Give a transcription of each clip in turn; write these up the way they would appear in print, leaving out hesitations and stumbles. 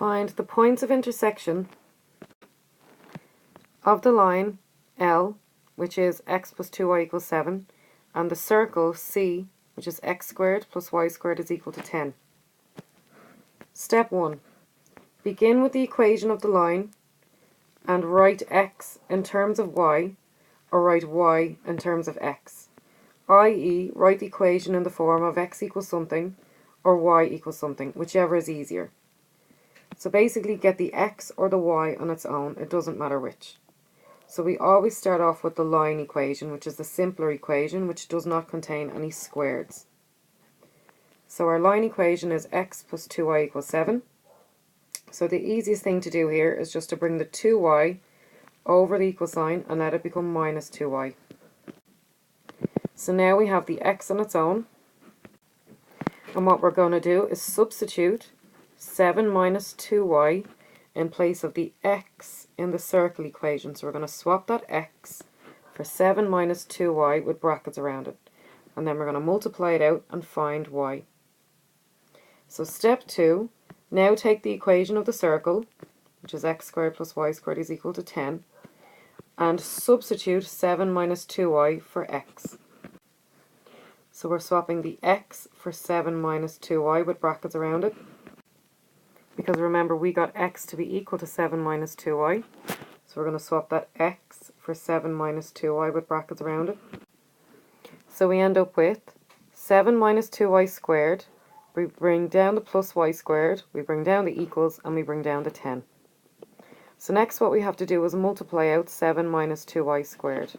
Find the points of intersection of the line L, which is x plus 2y equals 7, and the circle C, which is x squared plus y squared is equal to 10. Step 1. Begin with the equation of the line and write x in terms of y, or write y in terms of x, i.e. write the equation in the form of x equals something or y equals something, whichever is easier. So basically get the x or the y on its own, it doesn't matter which. So we always start off with the line equation, which is the simpler equation, which does not contain any squareds. So our line equation is x plus 2y equals 7. So the easiest thing to do here is just to bring the 2y over the equal sign and let it become minus 2y. So now we have the x on its own. And what we're going to do is substitute 7 minus 2y in place of the x in the circle equation. So we're going to swap that x for 7 minus 2y with brackets around it. And then we're going to multiply it out and find y. So step 2, now take the equation of the circle, which is x squared plus y squared is equal to 10, and substitute 7 minus 2y for x. So we're swapping the x for 7 minus 2y with brackets around it. Because remember, we got x to be equal to 7 minus 2y. So we're going to swap that x for 7 minus 2y with brackets around it. So we end up with 7 minus 2y squared. We bring down the plus y squared, we bring down the equals, and we bring down the 10. So next what we have to do is multiply out 7 minus 2y squared.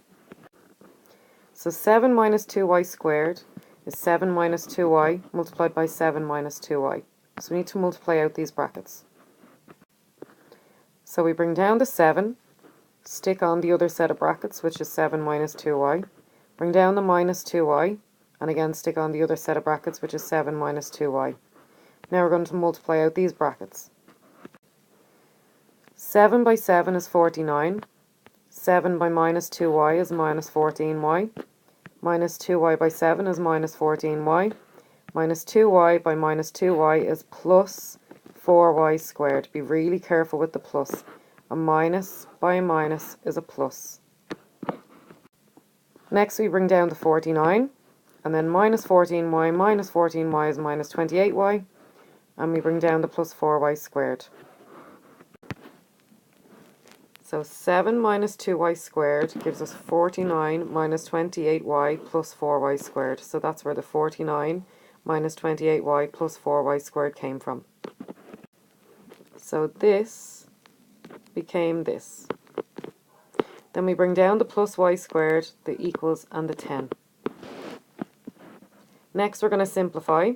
So 7 minus 2y squared is 7 minus 2y multiplied by 7 minus 2y. So we need to multiply out these brackets. So we bring down the 7, stick on the other set of brackets, which is 7 minus 2y, bring down the minus 2y, and again stick on the other set of brackets, which is 7 minus 2y. Now we're going to multiply out these brackets. 7 by 7 is 49. 7 by minus 2y is minus 14y. Minus 2y by 7 is minus 14y. Minus 2y by minus 2y is plus 4y squared. Be really careful with the plus. A minus by a minus is a plus. Next we bring down the 49. And then minus 14y is minus 28y, and we bring down the plus 4y squared. So 7 minus 2y squared gives us 49 minus 28y plus 4y squared. So that's where the 49 minus 28y plus 4y squared came from. So this became this. Then we bring down the plus y squared, the equals, and the 10. Next we're going to simplify.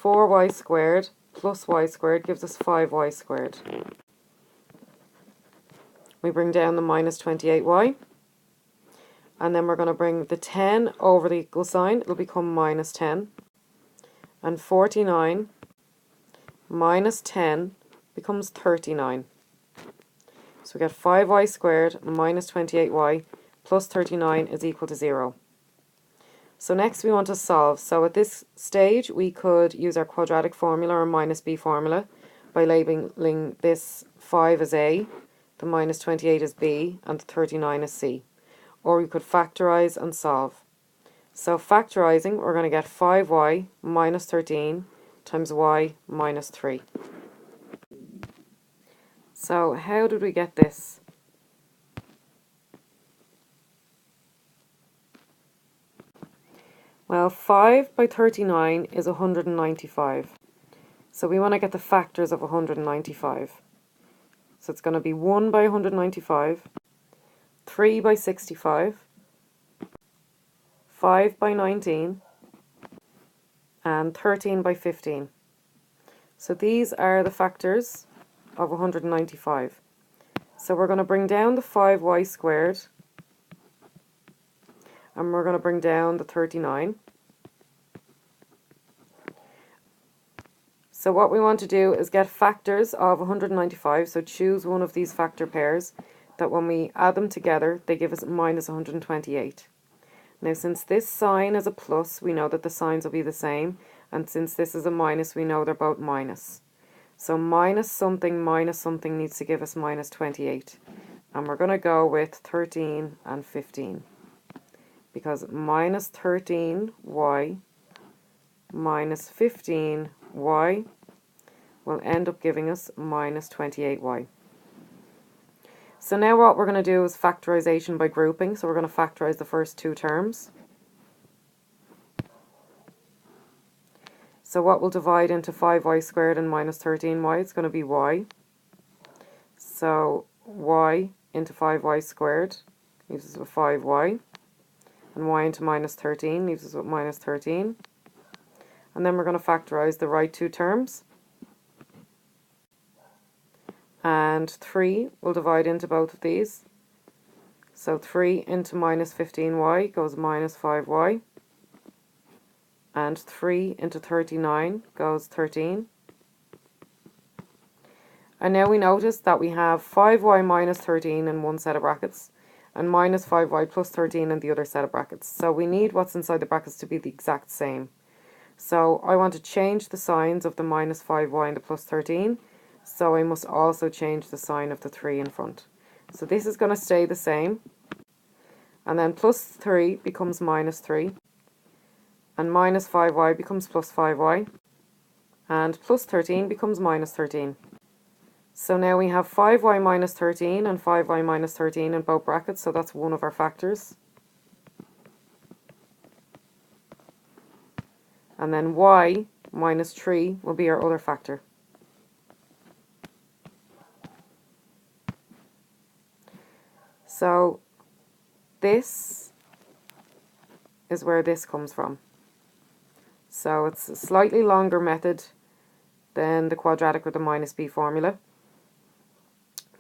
4y squared plus y squared gives us 5y squared. We bring down the minus 28y. And then we're going to bring the 10 over the equal sign. It'll become minus 10. And 49 minus 10 becomes 39. So we get 5y squared minus 28y plus 39 is equal to 0. So next we want to solve. So at this stage we could use our quadratic formula or minus b formula by labeling this 5 as a, the minus 28 as b, and the 39 as c. Or we could factorize and solve. So factorizing, we're going to get 5y minus 13 times y minus 3. So how did we get this? Well, 5 by 39 is 195. So we want to get the factors of 195. So it's going to be 1 by 195, 3 by 65, 5 by 19, and 13 by 15. So these are the factors of 195. So we're going to bring down the 5y squared, and we're going to bring down the 39. So what we want to do is get factors of 195, so choose one of these factor pairs that when we add them together they give us minus 128. Now since this sign is a plus, we know that the signs will be the same, and since this is a minus we know they're both minus. So minus something needs to give us minus 28. And we're going to go with 13 and 15. Because minus 13y minus 15y will end up giving us minus 28y. So now what we're going to do is factorization by grouping. So we're going to factorize the first two terms. So what will divide into 5y squared and minus 13y? It's going to be y. So y into 5y squared leaves us with 5y. And y into minus 13 leaves us with minus 13. And then we're going to factorize the right two terms. And 3 will divide into both of these. So 3 into minus 15y goes minus 5y. And 3 into 39 goes 13. And now we notice that we have 5y minus 13 in one set of brackets and minus 5y plus 13 in the other set of brackets. So we need what's inside the brackets to be the exact same. So I want to change the signs of the minus 5y and the plus 13. So I must also change the sign of the 3 in front. So this is going to stay the same. And then plus 3 becomes minus 3. And minus 5y becomes plus 5y. And plus 13 becomes minus 13. So now we have 5y minus 13 and 5y minus 13 in both brackets. So that's one of our factors. And then y minus 3 will be our other factor. So this is where this comes from. So it's a slightly longer method than the quadratic or the minus b formula.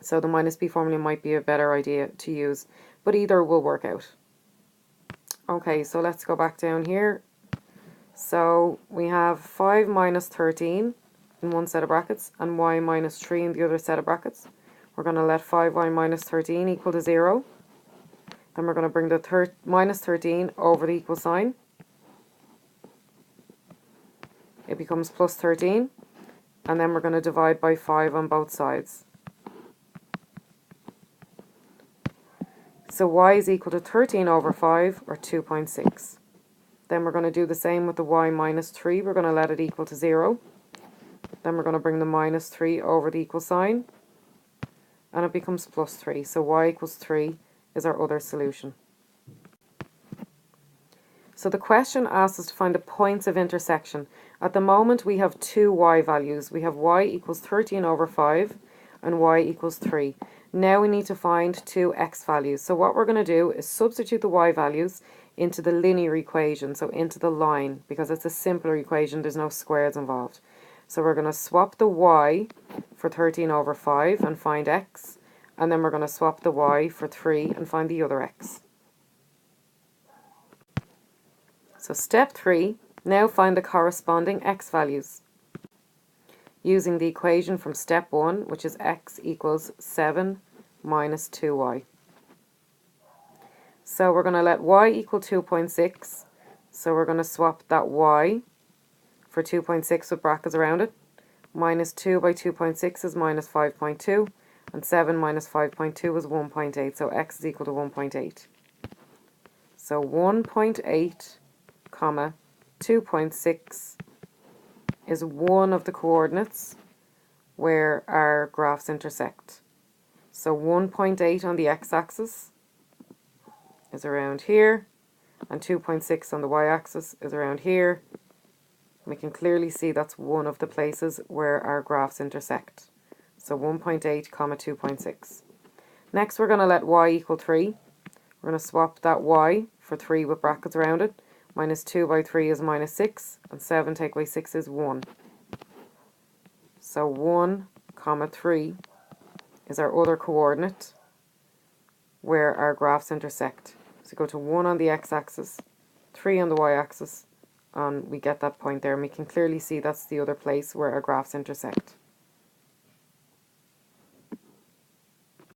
So the minus b formula might be a better idea to use, but either will work out. Okay, so let's go back down here. So we have 5 minus 13 in one set of brackets and y minus 3 in the other set of brackets. We're going to let 5y minus 13 equal to 0. Then we're going to bring the minus 13 over the equal sign. It becomes plus 13. And then we're going to divide by 5 on both sides. So y is equal to 13 over 5, or 2.6. Then we're going to do the same with the y minus 3. We're going to let it equal to 0. Then we're going to bring the minus 3 over the equal sign. And it becomes plus 3. So y equals 3 is our other solution. So the question asks us to find the points of intersection. At the moment we have two y values. We have y equals 13 over 5 and y equals 3. Now we need to find two x values. So what we're going to do is substitute the y values into the linear equation, so into the line, because it's a simpler equation, there's no squares involved. So we're going to swap the y for 13 over 5 and find x, and then we're going to swap the y for 3 and find the other x. So step 3, now find the corresponding x values. Using the equation from step 1, which is x equals 7 minus 2y. So we're going to let y equal 2.6. So we're going to swap that y for 2.6 with brackets around it. Minus 2 by 2.6 is minus 5.2. And 7 minus 5.2 is 1.8. So x is equal to 1.8. So 1.8, comma, 2.6 is one of the coordinates where our graphs intersect. So 1.8 on the x-axis is around here, and 2.6 on the y-axis is around here. We can clearly see that's one of the places where our graphs intersect. So 1.8, comma 2.6. Next we're going to let y equal 3. We're going to swap that y for 3 with brackets around it. Minus 2 by 3 is minus 6, and 7 take away 6 is 1. So 1, comma 3 is our other coordinate where our graphs intersect. So go to 1 on the x-axis, 3 on the y-axis, and we get that point there, and we can clearly see that's the other place where our graphs intersect.